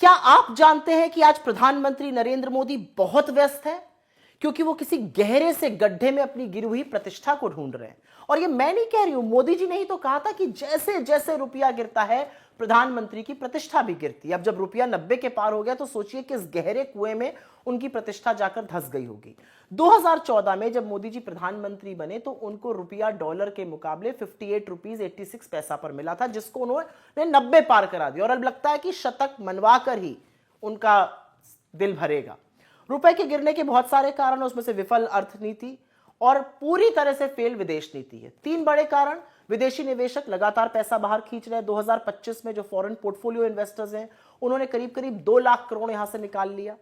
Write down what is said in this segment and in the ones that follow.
क्या आप जानते हैं कि आज प्रधानमंत्री नरेंद्र मोदी बहुत व्यस्त है, क्योंकि वो किसी गहरे से गड्ढे में अपनी गिरी हुई प्रतिष्ठा को ढूंढ रहे हैं। और ये मैं नहीं कह रही हूं, मोदी जी ने ही तो कहा था कि जैसे जैसे रुपया गिरता है प्रधानमंत्री की प्रतिष्ठा भी गिरती है। अब जब रुपया 90 के पार हो गया तो सोचिए कि इस गहरे कुएं में उनकी प्रतिष्ठा जाकर धंस गई होगी। 2014 में जब मोदी जी प्रधानमंत्री बने तो उनको रुपया डॉलर के मुकाबले 58 रुपीज 86 पैसा पर मिला था, जिसको उन्होंने 90 पार करा दिया। और अब लगता है कि शतक मनवा कर ही उनका दिल भरेगा। रुपए के गिरने के बहुत सारे कारण हैं, उसमें से विफल अर्थनीति और पूरी तरह से फेल विदेश नीति है। तीन बड़े कारण: विदेशी निवेशक लगातार पैसा बाहर खींच रहे हैं। 2025 में जो फॉरेन पोर्टफोलियो इन्वेस्टर्स हैं उन्होंने करीब करीब 2 लाख करोड़ यहां से निकाल लिया।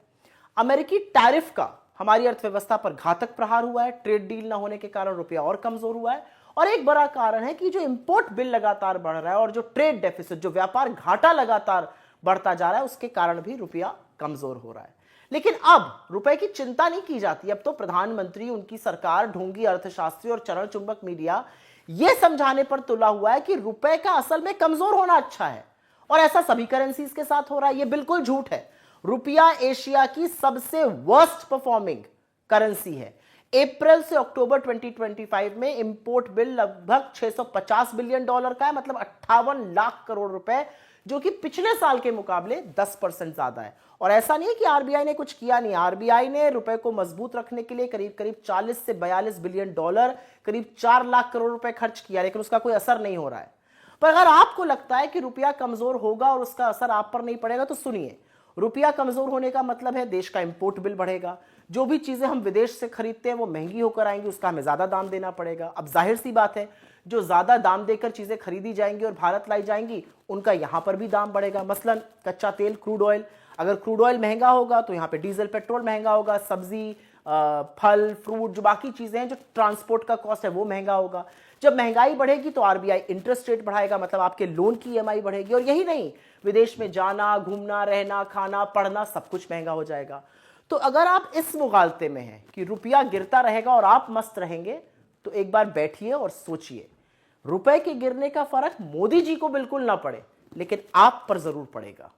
अमेरिकी टैरिफ का हमारी अर्थव्यवस्था पर घातक प्रहार हुआ है। ट्रेड डील ना होने के कारण रुपया और कमजोर हुआ है। और एक बड़ा कारण है कि जो इंपोर्ट बिल लगातार बढ़ रहा है और जो ट्रेड डेफिसिट, जो व्यापार घाटा लगातार बढ़ता जा रहा है, उसके कारण भी रुपया कमजोर हो रहा है। लेकिन अब रुपए की चिंता नहीं की जाती। अब तो प्रधानमंत्री, उनकी सरकार, ढोंगी अर्थशास्त्री और चरण चुंबक मीडिया यह समझाने पर तुला हुआ है कि रुपए का असल में कमजोर होना अच्छा है। और ऐसा सभी करेंसीज के साथ हो रहा है। यह बिल्कुल झूठ है। रुपया एशिया की सबसे वर्स्ट परफॉर्मिंग करेंसी है। अप्रैल से अक्टूबर 2025 में इंपोर्ट बिल लगभग 650 बिलियन डॉलर का है, मतलब 58 लाख करोड़ रुपए, जो कि पिछले साल के मुकाबले 10% ज्यादा है। और ऐसा नहीं है कि आरबीआई ने कुछ किया नहीं। आरबीआई ने रुपए को मजबूत रखने के लिए करीब करीब 40 से 42 बिलियन डॉलर, करीब 4 लाख करोड़ रुपए खर्च किया, लेकिन उसका कोई असर नहीं हो रहा है। पर अगर आपको लगता है कि रुपया कमजोर होगा और उसका असर आप पर नहीं पड़ेगा, तो सुनिए, रुपया कमजोर होने का मतलब है देश का इंपोर्ट बिल बढ़ेगा। जो भी चीजें हम विदेश से खरीदते हैं वो महंगी होकर आएंगी, उसका हमें ज्यादा दाम देना पड़ेगा। अब जाहिर सी बात है, जो ज्यादा दाम देकर चीजें खरीदी जाएंगी और भारत लाई जाएंगी, उनका यहां पर भी दाम बढ़ेगा। मसलन कच्चा तेल, क्रूड ऑयल, अगर क्रूड ऑयल महंगा होगा तो यहाँ पे डीजल, पेट्रोल महंगा होगा। सब्जी, फल, फ्रूट, जो बाकी चीजें हैं, जो ट्रांसपोर्ट का कॉस्ट है, वो महंगा होगा। जब महंगाई बढ़ेगी तो आरबीआई इंटरेस्ट रेट बढ़ाएगा, मतलब आपके लोन की ईएमआई बढ़ेगी। और यही नहीं, विदेश में जाना, घूमना, रहना, खाना, पढ़ना, सब कुछ महंगा हो जाएगा। तो अगर आप इस मुगालते में हैं कि रुपया गिरता रहेगा और आप मस्त रहेंगे, तो एक बार बैठिए और सोचिए। रुपए के गिरने का फर्क मोदी जी को बिल्कुल ना पड़े, लेकिन आप पर जरूर पड़ेगा।